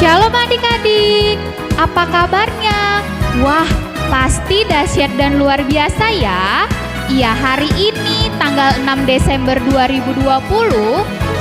Shalom adik-adik, apa kabarnya? Wah, pasti dahsyat dan luar biasa ya. Iya, hari ini tanggal 6 Desember 2020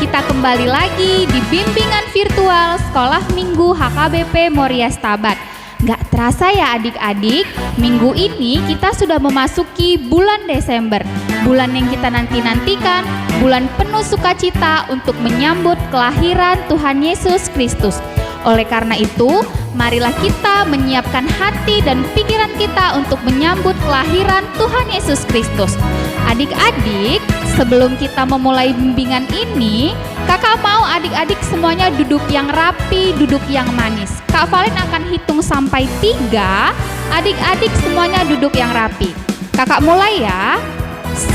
kita kembali lagi di bimbingan virtual Sekolah Minggu HKBP Moria Stabat. Gak terasa ya adik-adik, minggu ini kita sudah memasuki bulan Desember, bulan yang kita nanti-nantikan, bulan penuh sukacita untuk menyambut kelahiran Tuhan Yesus Kristus. Oleh karena itu, marilah kita menyiapkan hati dan pikiran kita untuk menyambut kelahiran Tuhan Yesus Kristus. Adik-adik, sebelum kita memulai bimbingan ini, kakak mau adik-adik semuanya duduk yang rapi, duduk yang manis. Kak Valen akan hitung sampai 3, adik-adik semuanya duduk yang rapi. Kakak mulai ya.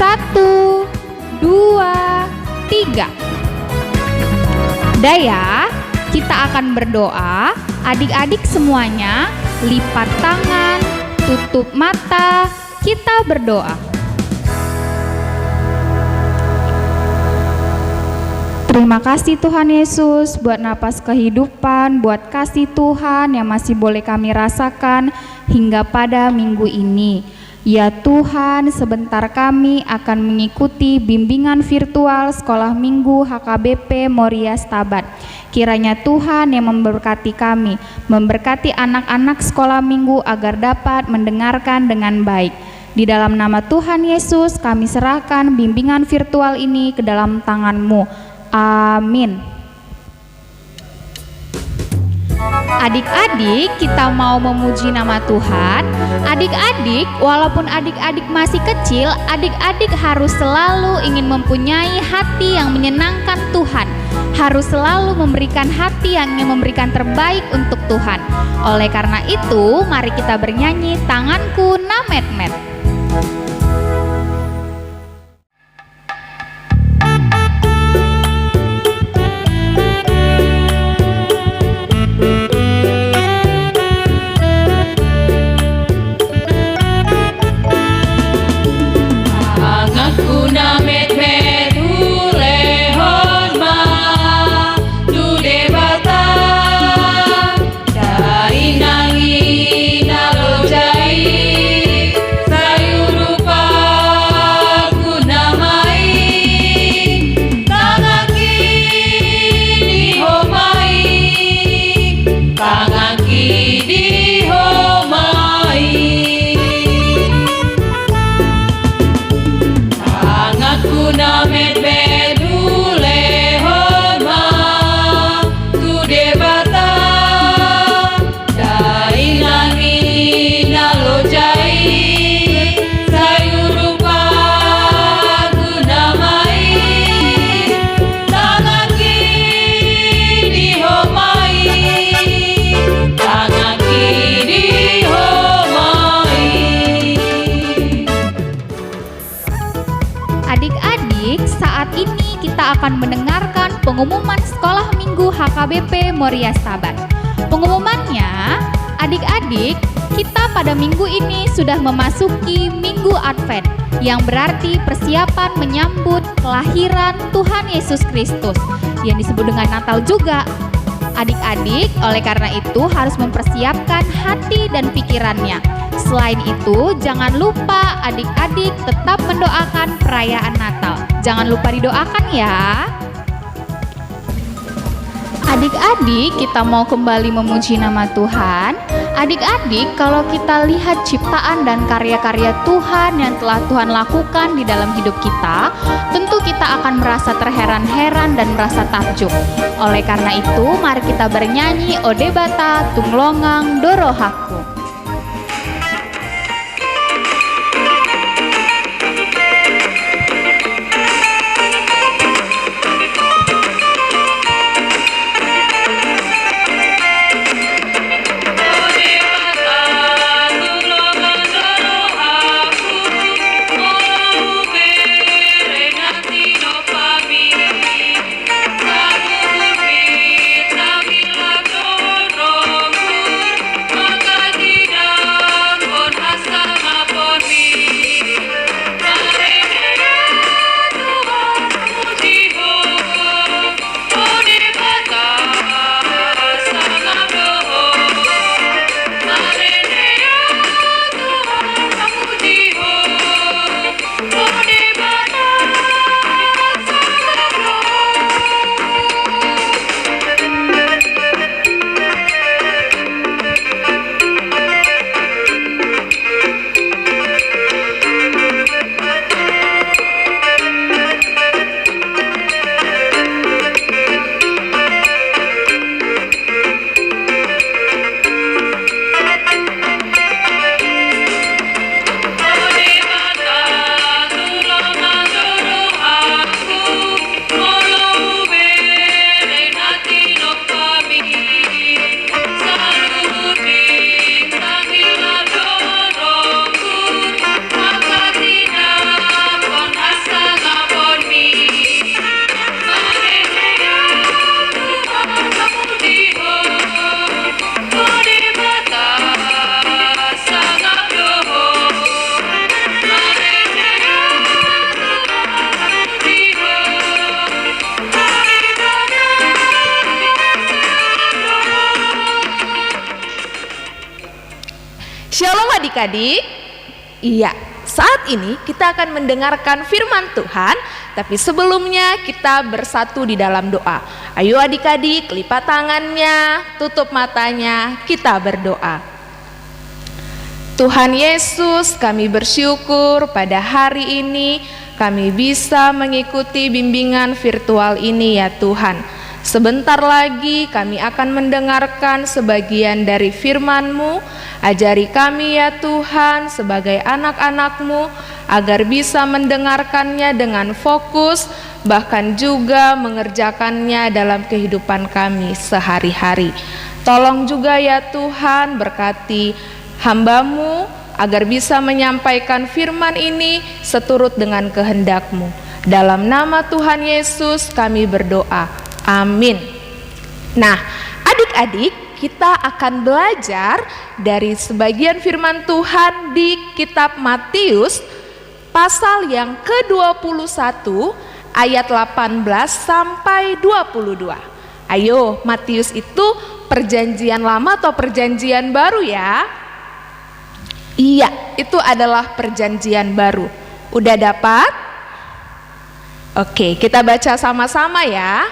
1, 2, 3. Udah ya. Kita akan berdoa, adik-adik semuanya lipat tangan, tutup mata, kita berdoa. Terima kasih Tuhan Yesus buat napas kehidupan, buat kasih Tuhan yang masih boleh kami rasakan hingga pada minggu ini. Ya Tuhan, sebentar kami akan mengikuti bimbingan virtual Sekolah Minggu HKBP Moria Stabat. Kiranya Tuhan yang memberkati kami, memberkati anak-anak sekolah minggu agar dapat mendengarkan dengan baik. Di dalam nama Tuhan Yesus kami serahkan bimbingan virtual ini ke dalam tangan-Mu. Amin. Adik-adik, kita mau memuji nama Tuhan. Adik-adik, walaupun adik-adik masih kecil, adik-adik harus selalu ingin mempunyai hati yang menyenangkan Tuhan. Harus selalu memberikan hati yang ingin memberikan terbaik untuk Tuhan. Oleh karena itu, mari kita bernyanyi Tanganku Namet-met. Akan mendengarkan pengumuman Sekolah Minggu HKBP Moria Stabat. Pengumumannya, adik-adik, kita pada minggu ini sudah memasuki Minggu Advent, yang berarti persiapan menyambut kelahiran Tuhan Yesus Kristus, yang disebut dengan Natal juga. Adik-adik, oleh karena itu harus mempersiapkan hati dan pikirannya. Selain itu, jangan lupa adik-adik tetap mendoakan perayaan Natal. Jangan lupa didoakan ya. Adik-adik, kita mau kembali memuji nama Tuhan. Adik-adik, kalau kita lihat ciptaan dan karya-karya Tuhan yang telah Tuhan lakukan di dalam hidup kita, tentu kita akan merasa terheran-heran dan merasa takjub. Oleh karena itu, mari kita bernyanyi Ode Bata Tunglongang Dorohaku. Maka adik-adik. Iya, saat ini kita akan mendengarkan firman Tuhan, tapi sebelumnya kita bersatu di dalam doa. Ayo adik-adik, lipat tangannya, tutup matanya, kita berdoa. Tuhan Yesus, kami bersyukur pada hari ini kami bisa mengikuti bimbingan virtual ini ya Tuhan. Sebentar lagi kami akan mendengarkan sebagian dari firman-Mu. Ajari kami ya Tuhan sebagai anak-anak-Mu agar bisa mendengarkannya dengan fokus, bahkan juga mengerjakannya dalam kehidupan kami sehari-hari. Tolong juga ya Tuhan berkati hamba-Mu agar bisa menyampaikan firman ini seturut dengan kehendak-Mu. Dalam nama Tuhan Yesus kami berdoa. Amin. Nah, adik-adik, kita akan belajar dari sebagian firman Tuhan di kitab Matius pasal yang ke-21 ayat 18 sampai 22. Ayo, Matius itu perjanjian lama atau perjanjian baru ya? Iya, itu adalah perjanjian baru. Udah dapat? Oke, kita baca sama-sama ya.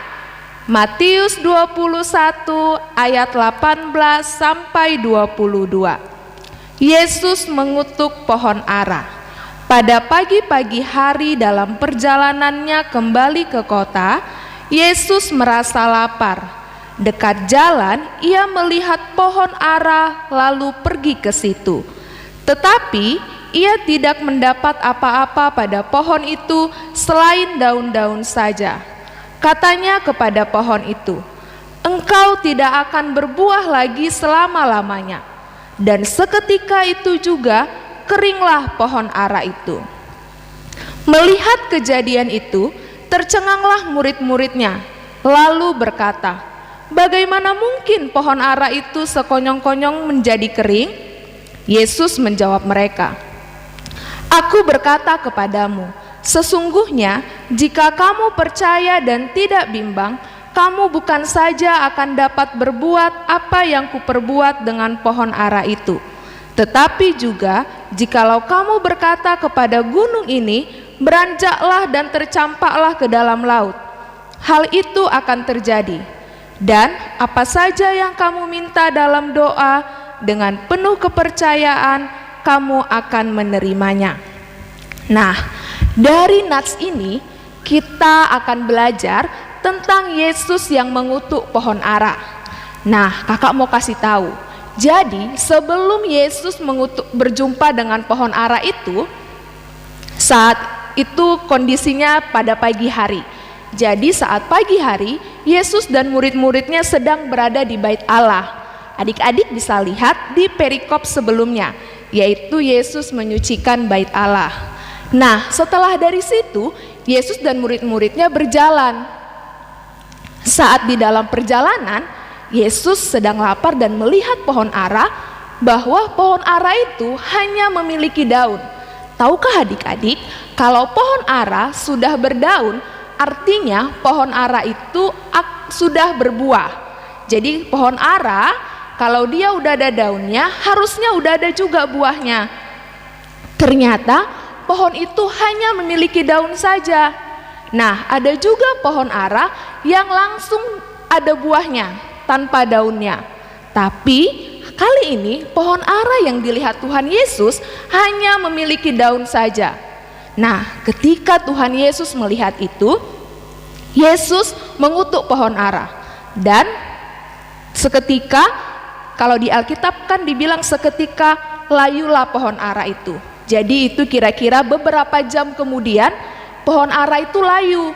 Matius 21 ayat 18 sampai 22. Yesus mengutuk pohon ara. Pada pagi-pagi hari dalam perjalanannya kembali ke kota, Yesus merasa lapar. Dekat jalan, ia melihat pohon ara lalu pergi ke situ. Tetapi ia tidak mendapat apa-apa pada pohon itu selain daun-daun saja. Katanya kepada pohon itu, "Engkau tidak akan berbuah lagi selama-lamanya." Dan seketika itu juga keringlah pohon ara itu. Melihat kejadian itu, tercenganglah murid-muridnya, lalu berkata, "Bagaimana mungkin pohon ara itu sekonyong-konyong menjadi kering?" Yesus menjawab mereka, "Aku berkata kepadamu, sesungguhnya jika kamu percaya dan tidak bimbang, kamu bukan saja akan dapat berbuat apa yang kuperbuat dengan pohon ara itu, tetapi juga jikalau kamu berkata kepada gunung ini, beranjaklah dan tercampaklah ke dalam laut, hal itu akan terjadi. Dan apa saja yang kamu minta dalam doa, dengan penuh kepercayaan kamu akan menerimanya." Nah, dari nats ini kita akan belajar tentang Yesus yang mengutuk pohon ara. Nah, kakak mau kasih tahu. Jadi sebelum Yesus berjumpa dengan pohon ara itu, saat itu kondisinya pada pagi hari. Jadi saat pagi hari, Yesus dan murid-muridnya sedang berada di Bait Allah. Adik-adik bisa lihat di perikop sebelumnya, yaitu Yesus menyucikan Bait Allah. Nah, setelah dari situ, Yesus dan murid-muridnya berjalan. Saat di dalam perjalanan, Yesus sedang lapar dan melihat pohon ara, bahwa pohon ara itu hanya memiliki daun. Tahukah adik-adik, kalau pohon ara sudah berdaun, artinya pohon ara itu sudah berbuah. Jadi pohon ara, kalau dia udah ada daunnya, harusnya udah ada juga buahnya. Ternyata pohon itu hanya memiliki daun saja. Nah, ada juga pohon ara yang langsung ada buahnya tanpa daunnya. Tapi kali ini pohon ara yang dilihat Tuhan Yesus hanya memiliki daun saja. Nah, ketika Tuhan Yesus melihat itu, Yesus mengutuk pohon ara. Dan seketika, kalau di Alkitab kan dibilang seketika layulah pohon ara itu. Jadi itu kira-kira beberapa jam kemudian pohon ara itu layu.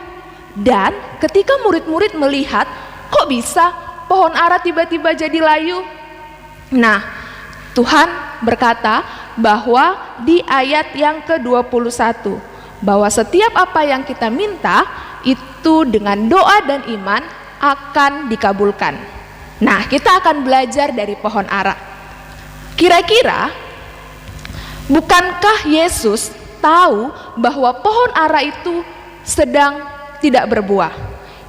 Dan ketika murid-murid melihat, kok bisa pohon ara tiba-tiba jadi layu? Nah, Tuhan berkata bahwa di ayat yang ke-21, bahwa setiap apa yang kita minta itu dengan doa dan iman akan dikabulkan. Nah, kita akan belajar dari pohon ara. Kira-kira, bukankah Yesus tahu bahwa pohon ara itu sedang tidak berbuah?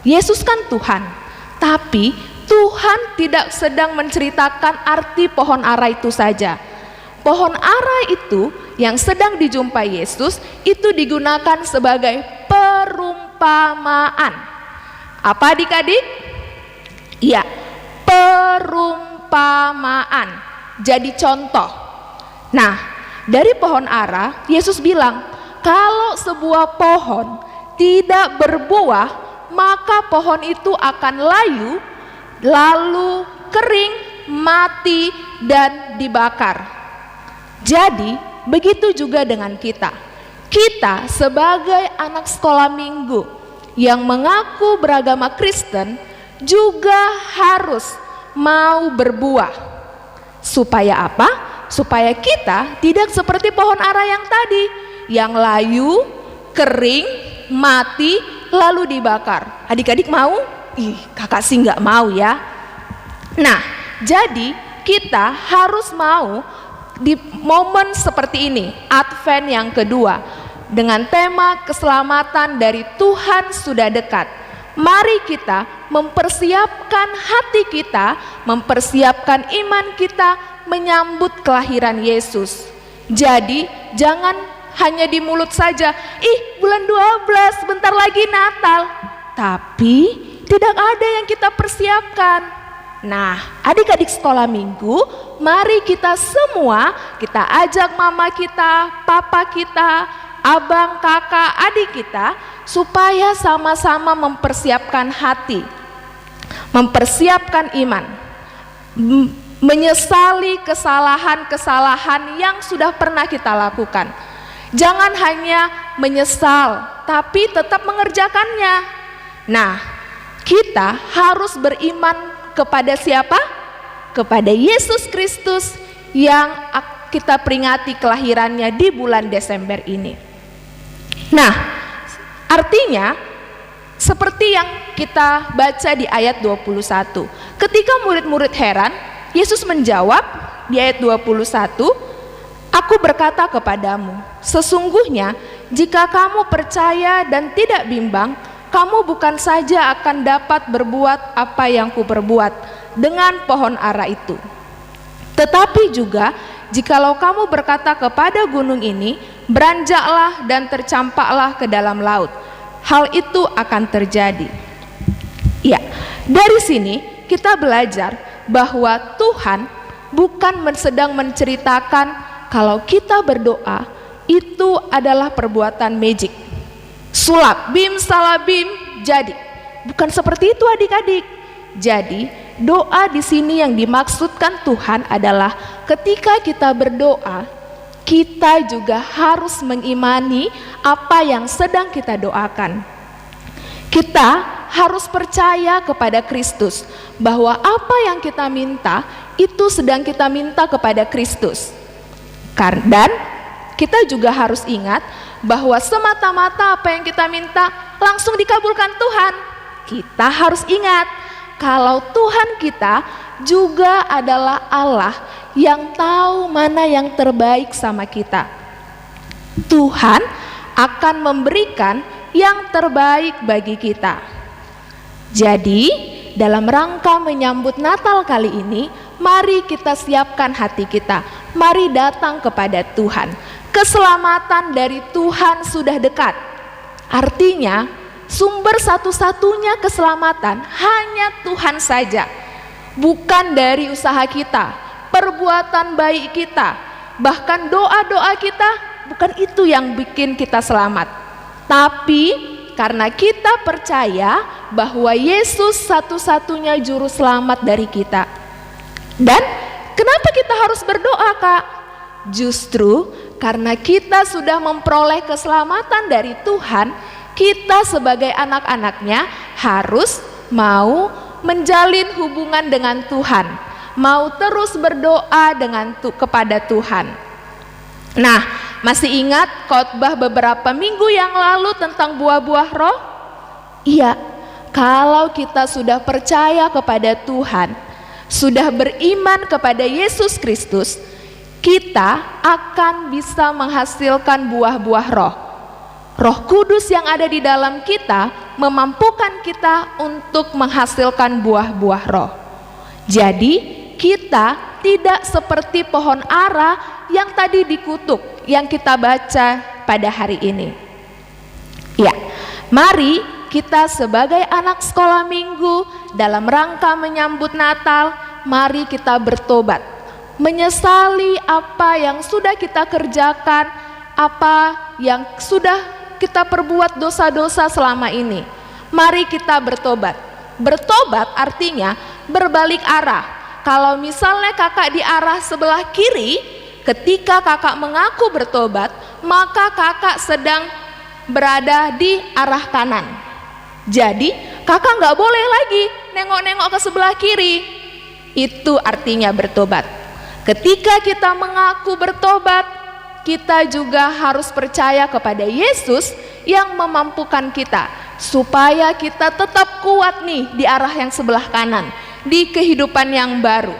Yesus kan Tuhan, tapi Tuhan tidak sedang menceritakan arti pohon ara itu saja. pohon ara itu yang sedang dijumpai Yesus itu digunakan sebagai perumpamaan. Apa adik-adik? Iya, perumpamaan. Jadi contoh. Nah, dari pohon ara, Yesus bilang, kalau sebuah pohon tidak berbuah, maka pohon itu akan layu, lalu kering, mati, dan dibakar. Jadi, begitu juga dengan kita. Kita sebagai anak sekolah minggu yang mengaku beragama Kristen juga harus mau berbuah. Supaya apa? Supaya kita tidak seperti pohon ara yang tadi, yang layu, kering, mati, lalu dibakar. Adik-adik mau? Ih, kakak sih nggak mau ya. Nah, jadi kita harus mau di momen seperti ini, Advent yang kedua, dengan tema keselamatan dari Tuhan sudah dekat. Mari kita mempersiapkan hati kita, mempersiapkan iman kita menyambut kelahiran Yesus. Jadi jangan hanya di mulut saja, bulan 12 bentar lagi Natal, tapi tidak ada yang kita persiapkan. Nah, adik-adik sekolah minggu, mari kita semua, kita ajak mama kita, papa kita, abang, kakak, adik kita, supaya sama-sama mempersiapkan hati, mempersiapkan iman, menyesali kesalahan-kesalahan yang sudah pernah kita lakukan. Jangan hanya menyesal, tapi tetap mengerjakannya. Nah, kita harus beriman kepada siapa? Kepada Yesus Kristus yang kita peringati kelahirannya di bulan Desember ini. Nah, artinya seperti yang kita baca di ayat 21. Ketika murid-murid heran, Yesus menjawab di ayat 21, "Aku berkata kepadamu, sesungguhnya jika kamu percaya dan tidak bimbang, kamu bukan saja akan dapat berbuat apa yang kuperbuat dengan pohon ara itu, tetapi juga jikalau kamu berkata kepada gunung ini, beranjaklah dan tercampaklah ke dalam laut, hal itu akan terjadi." Ya, dari sini kita belajar bahwa Tuhan bukan sedang menceritakan kalau kita berdoa itu adalah perbuatan magic, sulap, bim salabim jadi. Bukan seperti itu adik-adik. Jadi doa di sini yang dimaksudkan Tuhan adalah ketika kita berdoa, kita juga harus mengimani apa yang sedang kita doakan. Kita harus percaya kepada Kristus bahwa apa yang kita minta itu sedang kita minta kepada Kristus. Dan kita juga harus ingat bahwa semata-mata apa yang kita minta langsung dikabulkan Tuhan. Kita harus ingat kalau Tuhan kita juga adalah Allah yang tahu mana yang terbaik sama kita. Tuhan akan memberikan yang terbaik bagi kita. Jadi dalam rangka menyambut Natal kali ini, mari kita siapkan hati kita. Mari datang kepada Tuhan. Keselamatan dari Tuhan sudah dekat. Artinya sumber satu-satunya keselamatan hanya Tuhan saja. Bukan dari usaha kita, perbuatan baik kita, bahkan doa-doa kita, bukan itu yang bikin kita selamat. Tapi karena kita percaya bahwa Yesus satu-satunya juru selamat dari kita. Dan kenapa kita harus berdoa, Kak? Justru karena kita sudah memperoleh keselamatan dari Tuhan, kita sebagai anak-anaknya harus mau menjalin hubungan dengan Tuhan, mau terus berdoa kepada Tuhan. Nah, masih ingat khotbah beberapa minggu yang lalu tentang buah-buah roh? Iya, kalau kita sudah percaya kepada Tuhan, sudah beriman kepada Yesus Kristus, kita akan bisa menghasilkan buah-buah roh. Roh Kudus yang ada di dalam kita memampukan kita untuk menghasilkan buah-buah roh. Jadi kita tidak seperti pohon ara yang tadi dikutuk, yang kita baca pada hari ini. Ya, mari kita sebagai anak sekolah minggu dalam rangka menyambut Natal, mari kita bertobat, menyesali apa yang sudah kita kerjakan, apa yang sudah kita perbuat dosa-dosa selama ini. Mari kita bertobat. Bertobat artinya berbalik arah. Kalau misalnya kakak di arah sebelah kiri, ketika kakak mengaku bertobat, maka kakak sedang berada di arah kanan. Jadi kakak nggak boleh lagi nengok-nengok ke sebelah kiri. Itu artinya bertobat. Ketika kita mengaku bertobat, kita juga harus percaya kepada Yesus yang memampukan kita, supaya kita tetap kuat nih di arah yang sebelah kanan, di kehidupan yang baru.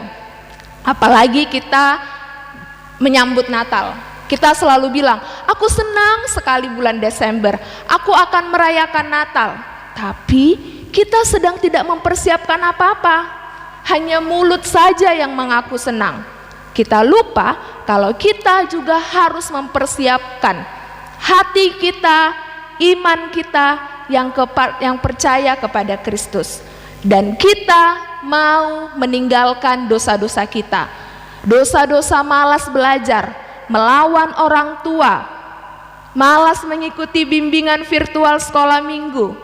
Apalagi kita menyambut Natal, kita selalu bilang, aku senang sekali bulan Desember, aku akan merayakan Natal. Tapi kita sedang tidak mempersiapkan apa-apa, hanya mulut saja yang mengaku senang. Kita lupa kalau kita juga harus mempersiapkan hati kita, iman kita yang percaya kepada Kristus. Dan kita mau meninggalkan dosa-dosa kita, dosa-dosa malas belajar, melawan orang tua, malas mengikuti bimbingan virtual sekolah minggu,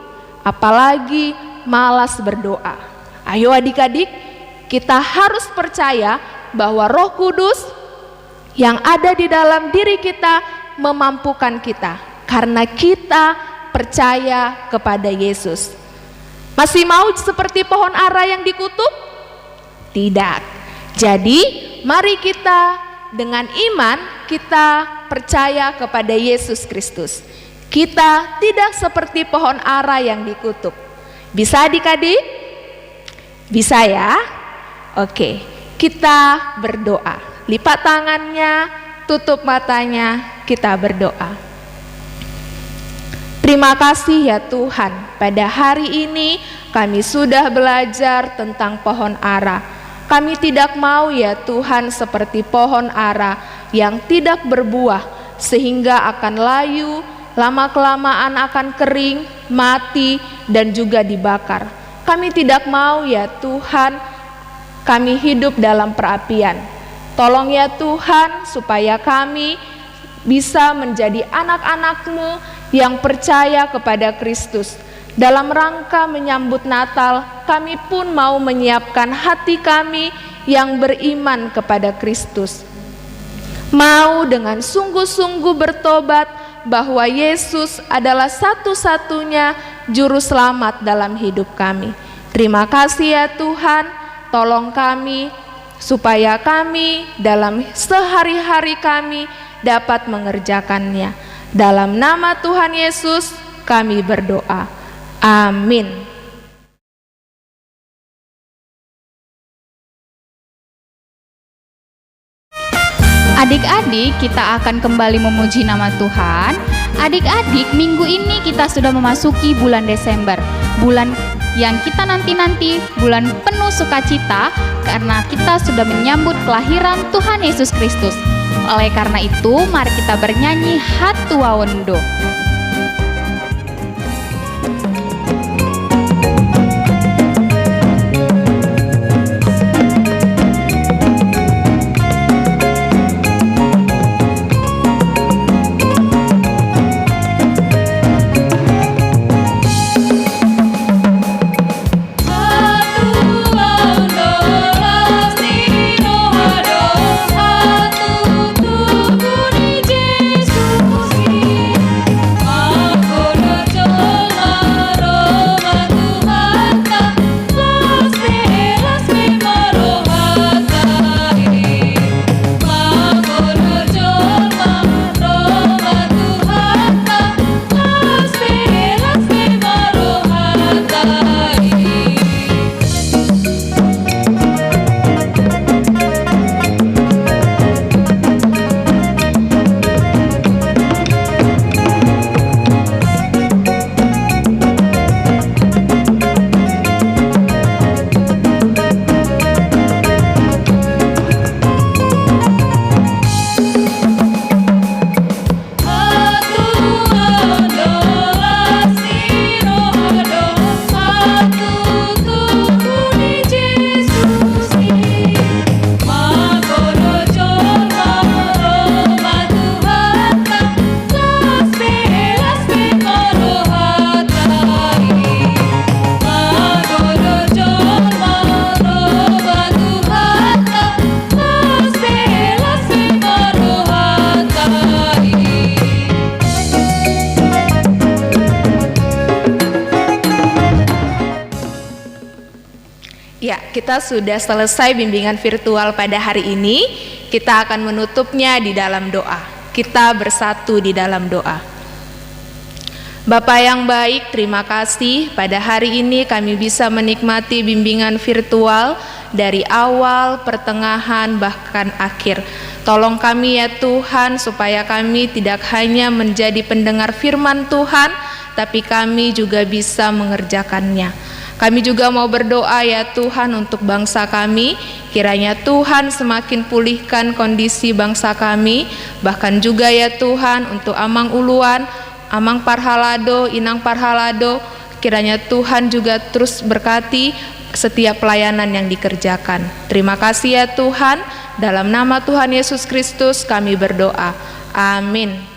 apalagi malas berdoa. Ayo adik-adik, kita harus percaya bahwa Roh Kudus yang ada di dalam diri kita memampukan kita, karena kita percaya kepada Yesus. Masih mau seperti pohon ara yang dikutuk? Tidak. Jadi mari kita dengan iman kita percaya kepada Yesus Kristus. Kita tidak seperti pohon ara yang dikutuk. Bisa adik-adik? Bisa ya? Oke, kita berdoa. Lipat tangannya, tutup matanya, kita berdoa. Terima kasih ya Tuhan, pada hari ini kami sudah belajar tentang pohon ara. Kami tidak mau ya Tuhan seperti pohon ara yang tidak berbuah, sehingga akan layu, lama-kelamaan akan kering, mati, dan juga dibakar. Kami tidak mau ya Tuhan, kami hidup dalam perapian. Tolong ya Tuhan supaya kami bisa menjadi anak-anak-Mu yang percaya kepada Kristus. Dalam rangka menyambut Natal, kami pun mau menyiapkan hati kami yang beriman kepada Kristus. Mau dengan sungguh-sungguh bertobat bahwa Yesus adalah satu-satunya juru selamat dalam hidup kami. Terima kasih ya Tuhan, tolong kami supaya kami dalam sehari-hari kami dapat mengerjakannya. Dalam nama Tuhan Yesus kami berdoa. Amin. Adik-adik, kita akan kembali memuji nama Tuhan. Adik-adik, minggu ini kita sudah memasuki bulan Desember, bulan yang kita nanti-nanti, bulan penuh sukacita karena kita sudah menyambut kelahiran Tuhan Yesus Kristus. Oleh karena itu, mari kita bernyanyi Hatua Wendo. Ya, kita sudah selesai bimbingan virtual pada hari ini. Kita akan menutupnya di dalam doa. Kita bersatu di dalam doa. Bapa yang baik, terima kasih pada hari ini kami bisa menikmati bimbingan virtual dari awal, pertengahan, bahkan akhir. Tolong kami ya Tuhan supaya kami tidak hanya menjadi pendengar firman Tuhan, tapi kami juga bisa mengerjakannya. Kami juga mau berdoa ya Tuhan untuk bangsa kami, kiranya Tuhan semakin pulihkan kondisi bangsa kami, bahkan juga ya Tuhan untuk Amang Uluan, Amang Parhalado, Inang Parhalado, kiranya Tuhan juga terus berkati setiap pelayanan yang dikerjakan. Terima kasih ya Tuhan, dalam nama Tuhan Yesus Kristus kami berdoa. Amin.